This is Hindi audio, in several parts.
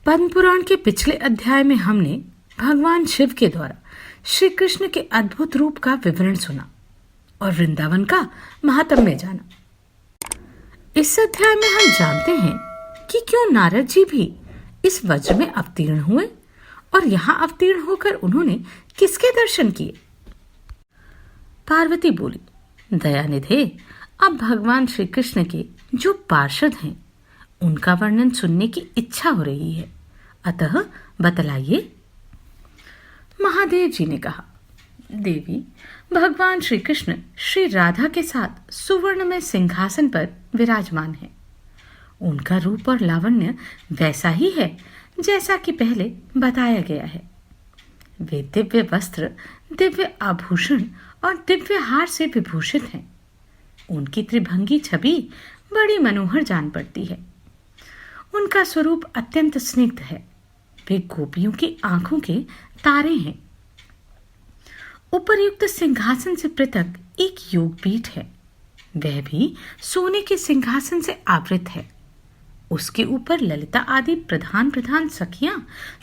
पद्म पुराण के पिछले अध्याय में हमने भगवान शिव के द्वारा श्री कृष्ण के अद्भुत रूप का विवरण सुना और वृंदावन का महात्म्य जाना। इस अध्याय में हम जानते हैं कि क्यों नारद जी भी इस वज्र में अवतीर्ण हुए और यहाँ अवतीर्ण होकर उन्होंने किसके दर्शन किए। पार्वती बोली, दयानिधे, अब भगवान श्री कृष्ण के जो पार्षद हैं उनका वर्णन सुनने की इच्छा हो रही है, अतः बतलाइए। महादेव जी ने कहा, देवी, भगवान श्री कृष्ण श्री राधा के साथ सुवर्ण में सिंहासन पर विराजमान है। उनका रूप और लावण्य वैसा ही है जैसा कि पहले बताया गया है। वे दिव्य वस्त्र, दिव्य आभूषण और दिव्य हार से विभूषित हैं। उनकी त्रिभंगी छवि बड़ी मनोहर जान पड़ती है। उनका स्वरूप अत्यंत स्निग्ध है। वे गोपियों की आंखों के तारे हैं। उपर्युक्त सिंहासन से पृथक एक योगपीठ है। वह भी सोने के सिंहासन से आवृत है। उसके ऊपर ललिता आदि प्रधान प्रधान सखियां,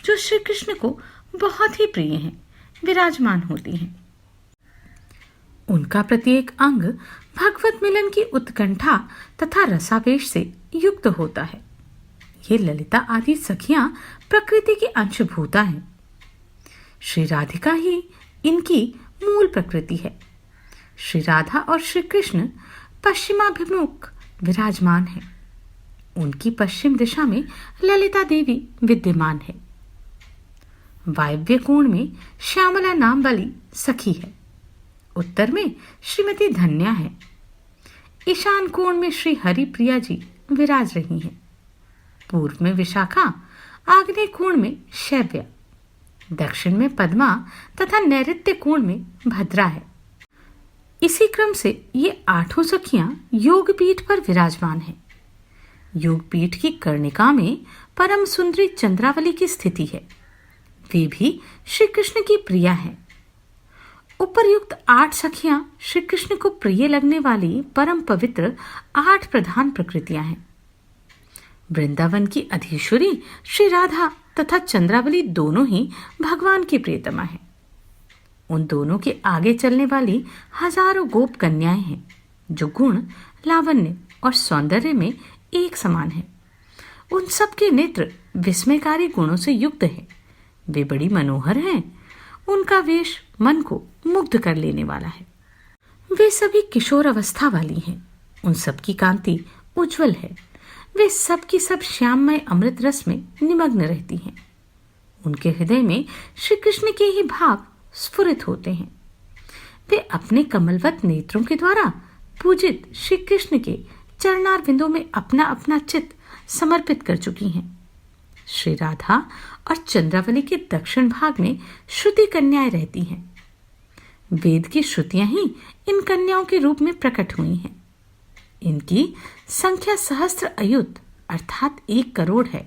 जो श्री कृष्ण को बहुत ही प्रिय हैं, विराजमान होती हैं। उनका प्रत्येक अंग भगवत मिलन की उत्कंठा तथा रसावेश से युक्त होता है। ये ललिता आदि सखियां प्रकृति की अंशभूता हैं। श्री राधिका ही इनकी मूल प्रकृति है। श्री राधा और श्री कृष्ण पश्चिमाभिमुख विराजमान हैं। उनकी पश्चिम दिशा में ललिता देवी विद्यमान है। वायव्य कोण में श्यामला नाम वाली सखी है। उत्तर में श्रीमती धन्या है। ईशान कोण में श्री हरिप्रिया जी विराज रही हैं। पूर्व में विशाखा, आग्नेय कोण में शैव्या, दक्षिण में पद्मा तथा नैऋत्य कोण में भद्रा है। इसी क्रम से ये आठों सखियां योगपीठ पर विराजमान हैं। योगपीठ की कर्णिका में परम सुंदरी चंद्रावली की स्थिति है। वे भी श्री कृष्ण की प्रिया हैं। उपर्युक्त 8 सखियां श्री कृष्ण को प्रिय लगने वाली परम पवित्र 8 प्रधान प्रकृतियां हैं। वृंदावन की अधीश्वरी श्री राधा तथा चंद्रावली दोनों ही भगवान की प्रियतमा है। उन दोनों के आगे चलने वाली हजारों गोप कन्याएं हैं, जो गुण, लावण्य और सौंदर्य में एक समान है। उन सबके नेत्र विस्मयकारी गुणों से युक्त हैं। वे बड़ी मनोहर हैं। उनका वेश मन को मुग्ध कर लेने वाला है। वे सभी किशोर अवस्था वाली हैं। उन सबकी कांति उज्जवल है। वे सब की सब श्याममय अमृत रस में निमग्न रहती हैं। उनके हृदय में श्री कृष्ण के ही भाव स्फुरित होते हैं। वे अपने कमलवत नेत्रों के द्वारा पूजित श्री कृष्ण के चरणार बिंदों में अपना अपना चित्त समर्पित कर चुकी हैं। श्री राधा और चंद्रावली के दक्षिण भाग में श्रुति कन्याएं रहती हैं। वेद की श्रुतियां ही इन कन्याओं के रूप में प्रकट हुई हैं। इनकी संख्या सहस्त्र अयुत अर्थात 1 करोड़ है।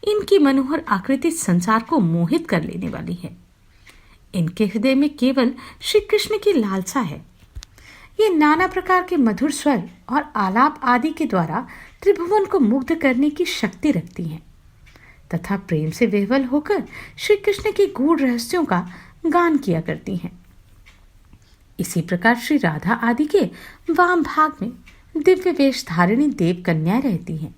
इनकी मनोहर आकृति संसार को मोहित कर लेने वाली है। इनके हृदय में केवल श्री कृष्ण की लालसा है। ये नाना प्रकार के मधुर स्वर और आलाप आदि के द्वारा त्रिभुवन को मुग्ध करने की शक्ति रखती हैं तथा प्रेम से विह्वल होकर श्री कृष्ण के गूढ़ रहस्यों का गान किया करती हैं। इसी प्रकार श्री राधा आदि के वाम भाग में दिव्य वेश धारिणी देव कन्याएं रहती हैं,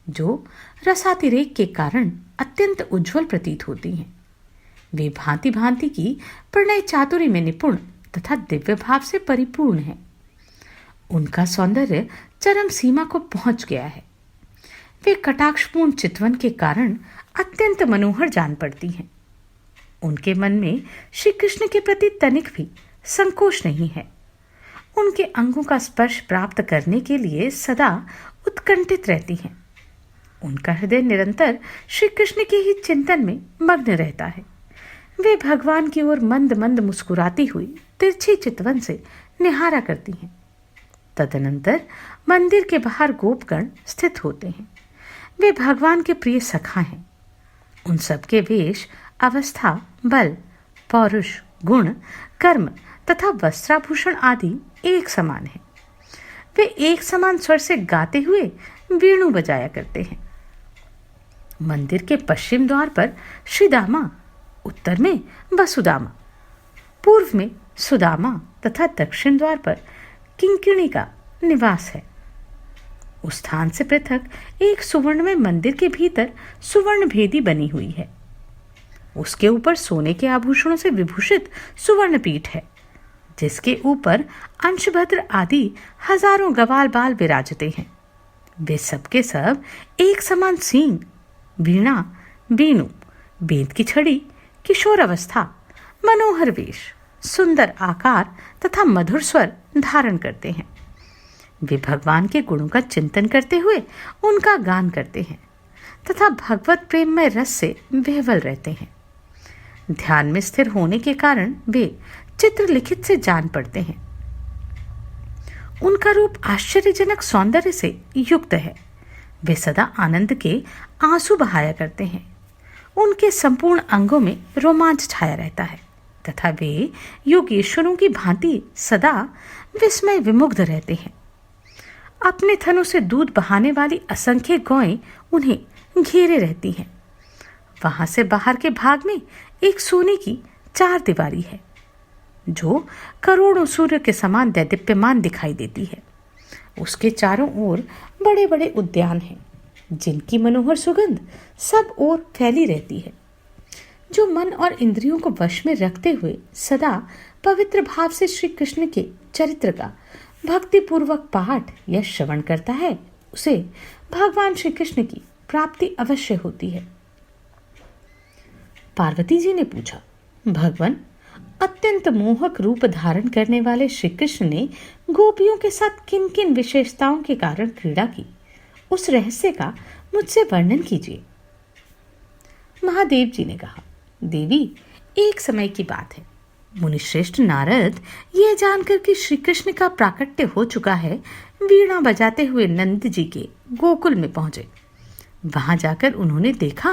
जो रसातिरेक के कारण अत्यंत उज्जवल प्रतीत होती हैं। वे भांति भांति की प्रणय चातुरी में निपुण तथा दिव्य भाव से परिपूर्ण है। उनका सौंदर्य चरम सीमा को पहुंच गया है। वे कटाक्षपूर्ण चितवन के कारण अत्यंत मनोहर जान पड़ती हैं। उनके मन में श्री कृष्ण के प्रति तनिक भी संकोच नहीं है। उनके अंगों का स्पर्श प्राप्त करने के लिए सदा उत्कंठित रहती हैं। उनका हृदय निरंतर श्री कृष्ण के ही चिंतन में मग्न रहता है। वे भगवान की ओर मंद मंद मुस्कुराती हुई तिरछी चितवन से निहारा करती हैं। तदनंतर मंदिर के बाहर गोपगण स्थित होते हैं। वे भगवान के प्रिय सखा हैं। उन सबके वेश, अवस्था, बल, पौरुष, गुण, कर्म तथा वस्त्राभूषण आदि एक समान है। वे एक समान स्वर से गाते हुए वीणु बजाया करते हैं। मंदिर के पश्चिम द्वार पर श्रीदामा, उत्तर में वसुदामा, पूर्व में सुदामा तथा दक्षिण द्वार पर किंकिणी का निवास है। उस स्थान से पृथक एक सुवर्ण में मंदिर के भीतर सुवर्ण भेदी बनी हुई है। उसके ऊपर सोने के आभूषणों से विभूषित सुवर्ण पीठ है, जिसके ऊपर अंशभद्र आदि हजारों गवाल बाल विराजते हैं। वे सबके सब एक समान सींग, वीणा, बीनु, बेंत की छड़ी, किशोर अवस्था, मनोहर वेश, सुंदर आकार तथा मधुर स्वर धारण करते हैं। वे भगवान के गुणों का चिंतन करते हुए उनका गान करते हैं तथा भगवत प्रेम में रस से विह्वल रहते हैं। ध्यान में स्थिर होने के कारण वे चित्र लिखित से जान पड़ते हैं। उनका रूप आश्चर्यजनक सौंदर्य से युक्त है। वे सदा आनंद के आंसू बहाया करते हैं। उनके संपूर्ण अंगों में रोमांच छाया रहता है तथा वे योगेश्वरों की भांति सदा विस्मय विमुग्ध रहते हैं। अपने थनों से दूध बहाने वाली असंख्य गौएं उन्हें घेरे रहती हैं। वहां से बाहर के भाग में एक सोने की चार दीवारी है, जो करोड़ों सूर्य के समान दैदीप्यमान दिखाई देती है। उसके चारों ओर बड़े बड़े उद्यान हैं, जिनकी मनोहर सुगंध सब ओर फैली रहती है। जो मन और इंद्रियों को वश में रखते हुए सदा पवित्र भाव से श्री कृष्ण के चरित्र का भक्ति पूर्वक पाठ या श्रवण करता है, उसे भगवान श्री कृष्ण की प्राप्ति अवश्य होती है। पार्वती जी ने पूछा, भगवान, अत्यंत मोहक रूप धारण करने वाले श्री कृष्ण ने गोपियों के साथ किन किन विशेषताओं के कारण क्रीड़ा की, उस रहस्य का मुझसे वर्णन कीजिए। महादेव जी ने कहा, देवी, एक समय की बात है। मुनिश्रेष्ठ नारद ये जानकर कि श्री कृष्ण का प्राकट्य हो चुका है, वीणा बजाते हुए नंद जी के गोकुल में पहुंचे। वहां जाकर उन्होंने देखा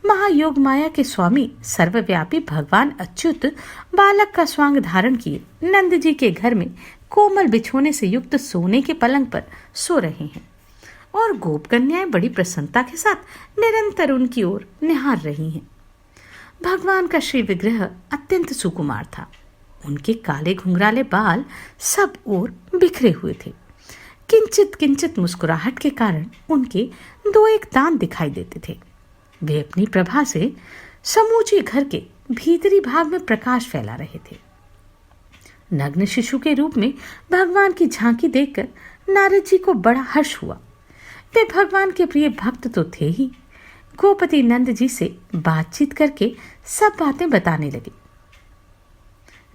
महायोग माया के स्वामी सर्वव्यापी भगवान अच्युत बालक का स्वांग धारण किए नंद जी के घर में कोमल बिछोने से युक्त सोने के पलंग पर सो रहे हैं और गोप कन्याएं बड़ी प्रसन्नता के साथ निरंतर उनकी ओर निहार रही हैं। भगवान का श्री विग्रह अत्यंत सुकुमार था। उनके काले घुंघराले बाल सब ओर बिखरे हुए थे। किंचित किंचित मुस्कुराहट के कारण उनके दो एक दांत दिखाई देते थे। वे अपनी प्रभा से समूचे घर के भीतरी भाग में प्रकाश फैला रहे थे। नग्न शिशु के रूप में भगवान की झांकी देखकर नारद जी को बड़ा हर्ष हुआ। वे भगवान के प्रिय भक्त तो थे ही, गोपति नंद जी से बातचीत करके सब बातें बताने लगे।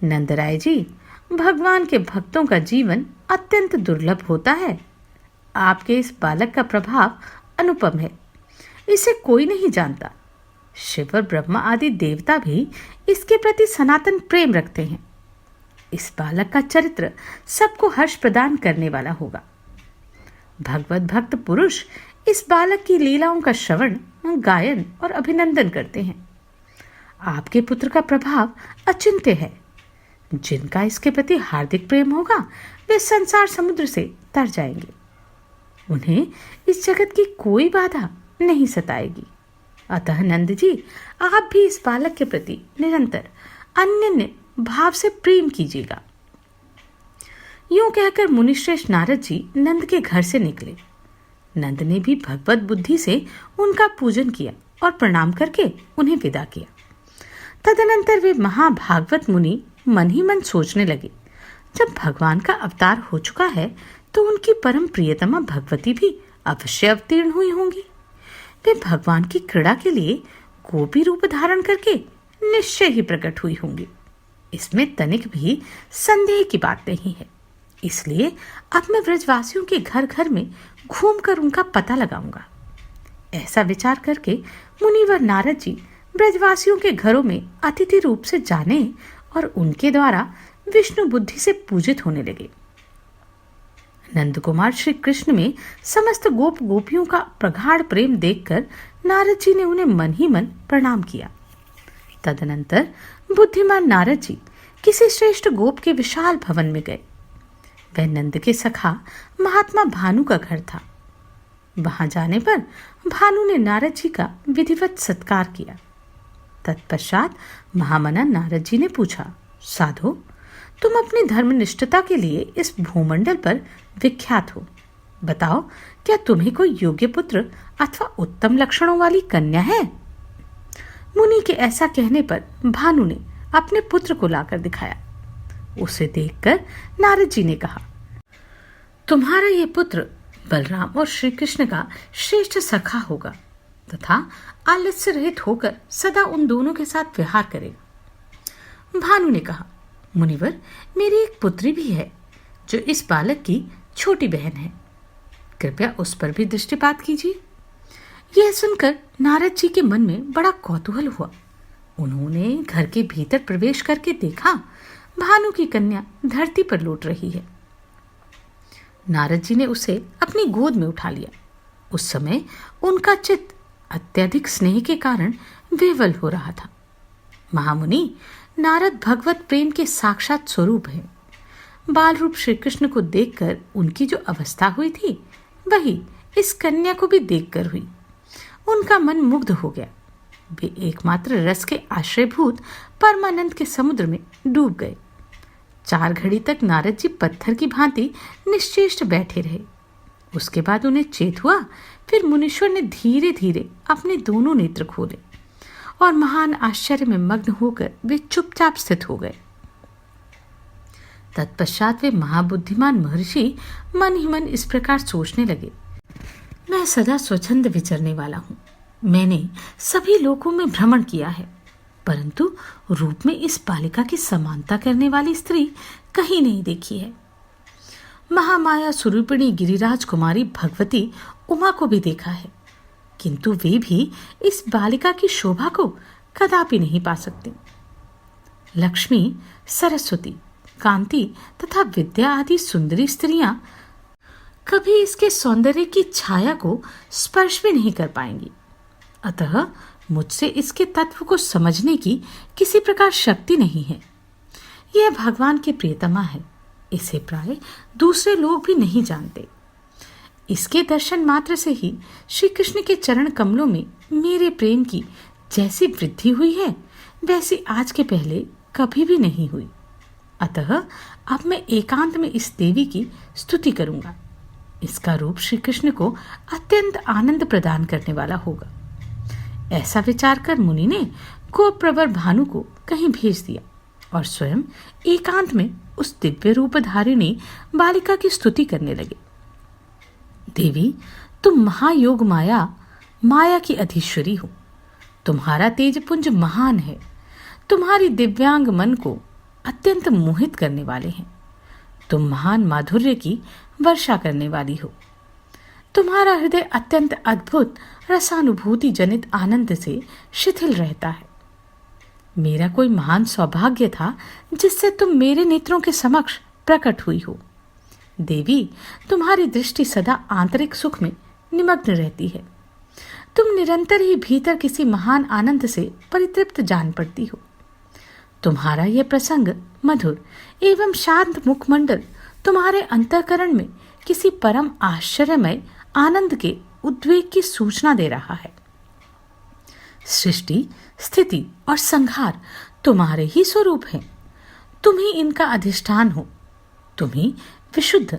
नंदराय जी, भगवान के भक्तों का जीवन अत्यंत दुर्लभ होता है। आपके इस बालक का प्रभाव अनुपम है, इसे कोई नहीं जानता। शिव और ब्रह्मा आदि देवता भी इसके प्रति सनातन प्रेम रखते हैं। इस बालक का चरित्र सबको हर्ष प्रदान करने वाला होगा। भगवत भक्त पुरुष इस बालक की लीलाओं का श्रवण, गायन और अभिनंदन करते हैं। आपके पुत्र का प्रभाव अचिंत्य है। जिनका इसके प्रति हार्दिक प्रेम होगा, वे संसार समुद्र से तर जाएंगे। उन्हें इस जगत की कोई बाधा नहीं सताएगी। अतः नंद जी, आप भी इस बालक के प्रति निरंतर अन्य भाव से प्रेम कीजिएगा। यूं कहकर मुनिश्रेष्ठ नारद जी नंद के घर से निकले। नंद ने भी भगवत बुद्धि से उनका पूजन किया और प्रणाम करके उन्हें विदा किया। तदनंतर वे महाभागवत मुनि मन ही मन सोचने लगे, जब भगवान का अवतार हो चुका है तो उनकी परम प्रियतमा भगवती भी अवश्य अवतीर्ण हुई होंगी। वे भगवान की क्रीड़ा के लिए गोपी रूप धारण करके निश्चय ही प्रकट हुई होंगी। इसमें तनिक भी संदेह की बात नहीं है। इसलिए अब मैं ब्रजवासियों के घर घर में घूमकर उनका पता लगाऊंगा। ऐसा विचार करके मुनिवर नारद जी ब्रजवासियों के घरों में अतिथि रूप से जाने और उनके द्वारा विष्णु बुद्धि से पूजित होने लगे। नंद कुमार श्री कृष्ण में समस्त गोप गोपियों का प्रगाढ़ प्रेम देखकर नारद जी ने उन्हें मन ही मन प्रणाम किया। तदनंतर बुद्धिमान नारद जी किसी श्रेष्ठ गोप के विशाल भवन में गए। वह नंद के सखा महात्मा भानु का घर था। वहां जाने पर भानु ने नारद जी का विधिवत सत्कार किया। तत्पश्चात महामना नारद जी ने पूछा, साधो, तुम अपनी धर्मनिष्ठता के लिए इस भूमंडल पर विख्यात हो। बताओ, क्या तुम्हें कोई योग्य पुत्र अथवा उत्तम लक्षणों वाली कन्या है? मुनि के ऐसा कहने पर भानु ने अपने पुत्र को लाकर दिखाया। उसे देखकर नारद जी ने कहा, तुम्हारा यह पुत्र बलराम और श्री कृष्ण का श्रेष्ठ सखा होगा तथा आलस्य रहित होकर सदा उन दोनों के साथ विहार करेगा। भानु ने कहा, मुनिवर, मेरी एक पुत्री भी है जो इस बालक की छोटी बहन है। कृपया उस पर भी दृष्टिपात कीजिए। यह सुनकर नारद जी के मन में बड़ा कौतूहल हुआ। उन्होंने घर के भीतर प्रवेश करके देखा, भानु की कन्या धरती पर लौट रही है। नारद जी ने उसे अपनी गोद में उठा लिया। उस समय उनका चित्त अत्यधिक स्नेह के कारण विह्वल हो रहा था। महामुनि, नारद भगवत प्रेम के साक्षात स्वरूप हैं। बाल रूप श्री कृष्ण को देखकर उनकी जो अवस्था हुई थी, वही इस कन्या को भी देखकर हुई। उनका मन मुग्ध हो गया। वे एकमात्र रस के आश्रयभूत परमानंद के समुद्र में डूब गए। 4 घड़ी तक नारद जी पत्थर की भांति निश्चेष्ट बैठे रहे। उसके बाद उन्हें चेत हुआ। फिर मुनीश्वर ने धीरे धीरे अपने दोनों नेत्र खोले और महान आश्चर्य में मग्न होकर वे चुपचाप स्थित हो गए। तत्पश्चात वे महाबुद्धिमान महर्षि मन ही मन इस प्रकार सोचने लगे, मैं सदा स्वच्छंद विचरने वाला हूँ। मैंने सभी लोकों में भ्रमण किया है, परंतु रूप में इस बालिका की समानता करने वाली स्त्री कहीं नहीं देखी है। महामाया स्वरूपिणी गिरिराज कुमारी भगवती उमा को भी देखा है, किंतु वे भी इस बालिका की शोभा को कदापि नहीं पा सकते। लक्ष्मी, सरस्वती, कांति तथा विद्या आदि सुंदरी स्त्रियां कभी इसके सौंदर्य की छाया को स्पर्श भी नहीं कर पाएंगी। अतः मुझसे इसके तत्व को समझने की किसी प्रकार शक्ति नहीं है। यह भगवान के प्रियतमा है। इसे प्राय दूसरे लोग भी नहीं जानते। इसके दर्शन मात्र से ही श्री कृष्ण के चरण कमलों में मेरे प्रेम की जैसी वृद्धि हुई है, वैसी आज के पहले कभी भी नहीं हुई। अतः अब मैं एकांत में इस देवी की स्तुति करूंगा। इसका रूप श्री कृष्ण को अत्यंत आनंद प्रदान करने वाला होगा। ऐसा विचार कर मुनि ने गोप्रवर भानु को कहीं भेज दिया और स्वयं एकांत में उस दिव्य रूपधारिणी बालिका की स्तुति करने लगे। देवी, तुम महायोग माया की अधीश्वरी हो। तुम्हारा तेज पुंज महान है। तुम्हारी दिव्यांग मन को अत्यंत मोहित करने वाले हैं। तुम महान माधुर्य की वर्षा करने वाली हो। तुम्हारा हृदय अत्यंत अद्भुत रसानुभूति जनित आनंद से शिथिल रहता है। मेरा कोई महान सौभाग्य था जिससे तुम मेरे नेत्रों के समक्ष प्रकट हुई हो। देवी, तुम्हारी दृष्टि सदा आंतरिक सुख में निमग्न रहती है। तुम निरंतर ही भीतर किसी महान आनंद से परितृप्त जान पड़ती हो। तुम्हारा यह प्रसंग मधुर एवं शांत मुखमंडल तुम्हारे अंतःकरण में किसी परम आश्चर्यमय आनंद के उद्वेग की सूचना दे रहा है। सृष्टि, स्थिति और संहार तुम्हारे ही स्वरूप हैं। तुम ही इनका अधिष्ठान हो। तुम ही विशुद्ध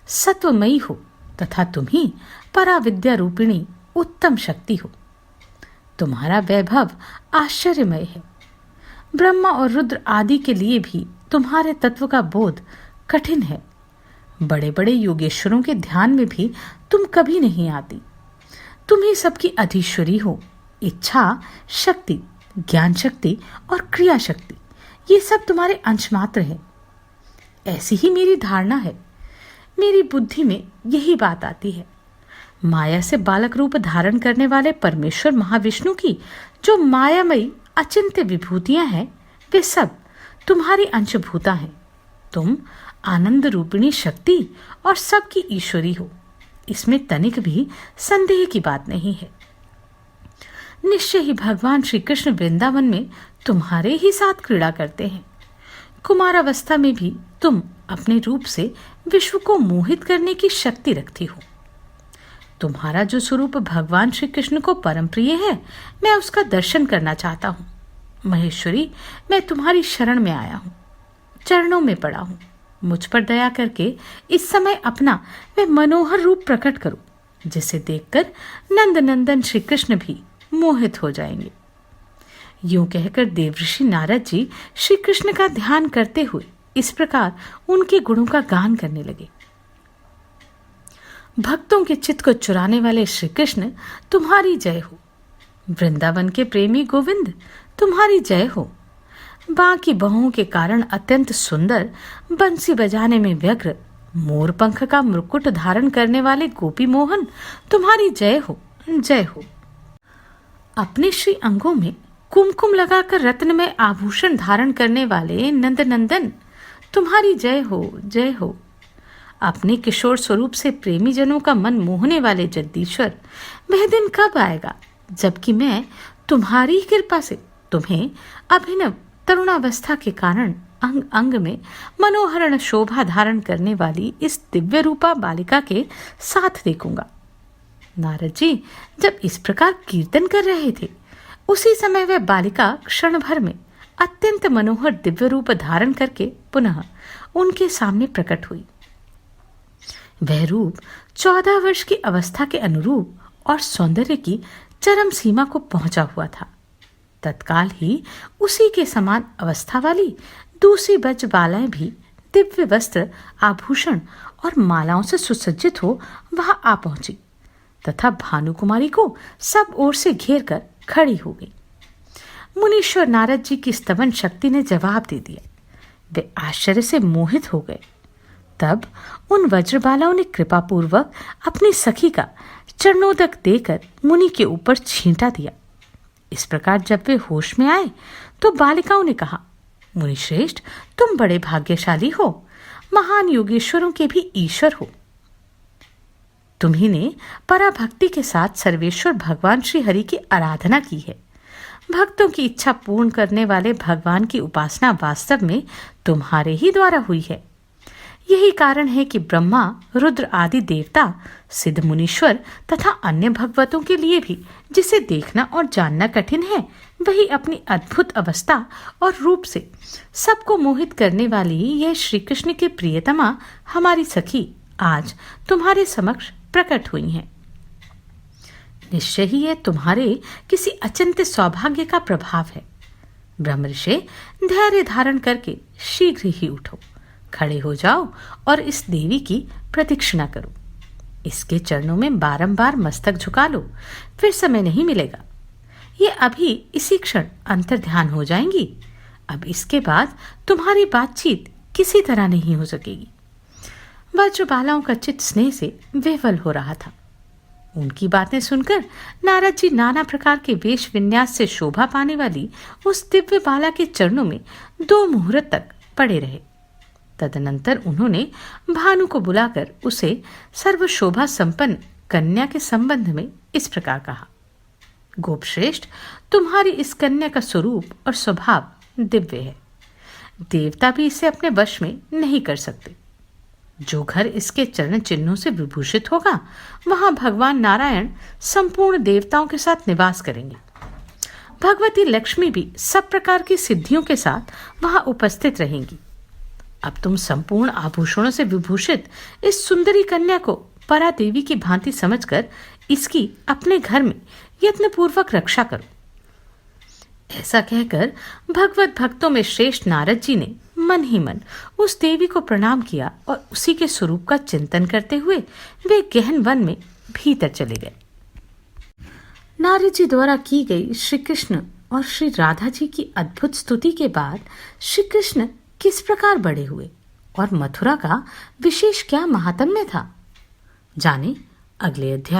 सत्वमयी हो तथा तुम ही पराविद्या रूपिणी उत्तम शक्ति हो। तुम्हारा वैभव आश्चर्यमय है। ब्रह्मा और रुद्र आदि के लिए भी तुम्हारे तत्व का बोध कठिन है। बड़े बड़े योगेश्वरों के ध्यान में भी तुम कभी नहीं आती। तुम ही सबकी अधीश्वरी हो। इच्छा शक्ति, ज्ञान शक्ति और क्रिया शक्ति, ये सब तुम्हारे अंश मात्र है। ऐसी ही मेरी धारणा है। मेरी बुद्धि में यही बात आती है। माया से बालक रूप धारण करने वाले परमेश्वर महाविष्णु की जो मायामयी अचिंत्य विभूतियां हैं, वे सब तुम्हारी अंशभूता हैं। तुम आनंद रूपिणी शक्ति और सबकी ईश्वरी हो। इसमें तनिक भी संदेह की बात नहीं है। निश्चय ही भगवान श्री कृष्ण वृंदावन में तुम्हारे ही साथ क्रीड़ा करते हैं। कुमारावस्था में भी तुम अपने रूप से विश्व को मोहित करने की शक्ति रखती हो। तुम्हारा जो स्वरूप भगवान श्री कृष्ण को परम प्रिय है, मैं उसका दर्शन करना चाहता हूँ। महेश्वरी, मैं तुम्हारी शरण में आया हूँ, चरणों में पड़ा हूँ। मुझ पर दया करके इस समय अपना वह मनोहर रूप प्रकट करो, जिसे देखकर नंद नंदन श्री कृष्ण भी मोहित हो जाएंगे। यूं कहकर देवऋषि नारद जी श्री कृष्ण का ध्यान करते हुए इस प्रकार उनके गुणों का गान करने लगे। भक्तों के चित्त को चुराने वाले श्री कृष्ण, तुम्हारी जय हो। वृंदावन के प्रेमी गोविंद, तुम्हारी जय हो। बाकी बहुओं के कारण अत्यंत सुंदर, बंसी बजाने में व्यग्र, मोर पंख का मुकुट धारण करने वाले गोपी मोहन, तुम्हारी जय हो, जय हो। अपने श्री अंगों में कुमकुम लगाकर रत्नमय आभूषण धारण करने वाले नंद नंदन, तुम्हारी जय हो, जय हो। अपने किशोर स्वरूप से प्रेमी जनों का मन मोहने वाले जगदीश्वर, वह दिन कब आएगा जबकि मैं तुम्हारी कृपा से तुम्हें अभिनव तरुणावस्था के कारण अंग अंग में मनोहरण शोभा धारण करने वाली इस दिव्य रूपा बालिका के साथ देखूंगा। नारद जी जब इस प्रकार कीर्तन कर रहे थे, उसी समय वह बालिका क्षण भर में अत्यंत मनोहर दिव्य रूप धारण करके पुनः उनके सामने प्रकट हुई। वह रूप 14 वर्ष की अवस्था के अनुरूप और सौंदर्य की चरम सीमा को पहुंचा हुआ था। तत्काल ही उसी के समान अवस्था वाली दूसरी ब्रज बालाएं भी दिव्य वस्त्र, आभूषण और मालाओं से सुसज्जित हो वहां आ पहुंची तथा भानुकुमारी को सब ओर से घेर कर खड़ी हो गई। मुनीश्वर नारद जी की स्तवन शक्ति ने जवाब दे दिया। वे आश्चर्य से मोहित हो गए। तब उन वज्रबालाओं ने कृपापूर्वक अपनी सखी का चरणोदक देकर मुनि के ऊपर छींटा दिया। इस प्रकार जब वे होश में आए तो बालिकाओं ने कहा, मुनि श्रेष्ठ, तुम बड़े भाग्यशाली हो, महान योगेश्वरों के भी ईश्वर हो। तुम्ही ने पराभक्ति के साथ सर्वेश्वर भगवान श्री हरि की आराधना की है। भक्तों की इच्छा पूर्ण करने वाले भगवान की उपासना वास्तव में तुम्हारे ही द्वारा हुई है। यही कारण है कि ब्रह्मा, रुद्र आदि देवता, सिद्ध मुनीश्वर तथा अन्य भगवतों के लिए भी जिसे देखना और जानना कठिन है, वही अपनी अद्भुत अवस्था और रूप से सबको मोहित करने वाली यह श्री कृष्ण की प्रियतमा हमारी सखी आज तुम्हारे समक्ष प्रकट हुई हैं। निश्चय ही यह तुम्हारे किसी अचिंत्य सौभाग्य का प्रभाव है। ब्रह्मर्षि, धैर्य धारण करके शीघ्र ही उठो, खड़े हो जाओ और इस देवी की प्रदक्षिणा करो। इसके चरणों में बारंबार मस्तक झुका लो, फिर समय नहीं मिलेगा। ये अभी इसी क्षण अंतर्ध्यान हो जाएंगी। अब इसके बाद तुम्हारी बातचीत किसी तरह नहीं हो सकेगी। वज्रबालाओं का चित्त स्नेह से विह्वल हो रहा था। उनकी बातें सुनकर नारद जी नाना प्रकार के वेश विन्यास से शोभा पाने वाली उस दिव्य बाला के चरणों में 2 मुहूर्त तक पड़े रहे। तदनंतर उन्होंने भानु को बुलाकर उसे सर्वशोभा संपन्न कन्या के संबंध में इस प्रकार कहा, गोपश्रेष्ठ, तुम्हारी इस कन्या का स्वरूप और स्वभाव दिव्य है। देवता भी इसे अपने वश में नहीं कर सकते। जो घर इसके चरण चिन्हों से विभूषित होगा, वहां भगवान नारायण संपूर्ण देवताओं के साथ निवास करेंगे। भगवती लक्ष्मी भी सब प्रकार की सिद्धियों के साथ वहां उपस्थित रहेंगी। अब तुम संपूर्ण आभूषणों से विभूषित इस सुंदरी कन्या को परा देवी की भांति समझकर इसकी अपने घर में यत्नपूर्वक रक्षा करो। ऐसा कहकर भगवत भक्तों में श्रेष्ठ नारद जी ने मन ही मन उस देवी को प्रणाम किया और उसी के स्वरूप का चिंतन करते हुए वे गहन वन में भीतर चले गए। नारद जी द्वारा की गई श्री कृष्ण और श्री राधा जी की अद्भुत स्तुति के बाद श्री कृष्ण किस प्रकार बड़े हुए और मथुरा का विशेष क्या महात्म्य था, जाने अगले अध्याय।